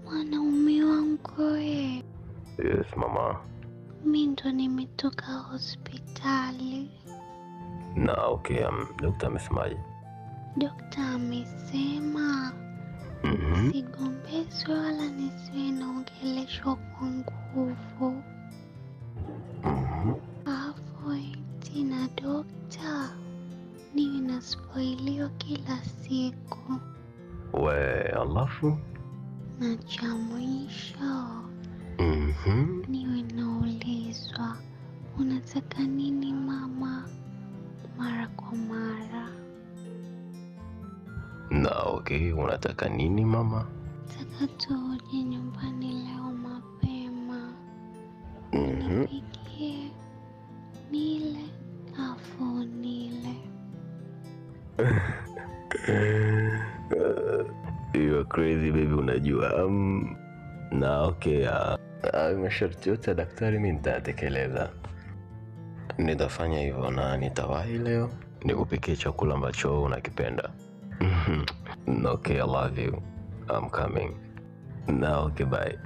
Mwanaume wangu Yes, mama. mimi ndo nimetoka hospitali. Na okay, dokta amesemaje? Dokta amesema sigombezwe wala nisiwe naongeleshwa kwa nguvu. Alafu tina dokta niwe naspoiliwa kila siku. We, alafu? Na cha mwisho niwe naulizwa unataka nini mama mara kwa mara. Na okay, unataka nini mama? Nataka tuje nyumbani leo mapema. Nipikie nile afu nile. You're crazy baby, unajua. Na okay, masharti yote ya daktari mimi nitatekeleza. Nitafanya hivyo na nitawahi leo nikupikie chakula ambacho unakipenda. Okay, I love you. I'm coming. Now, okay, bye.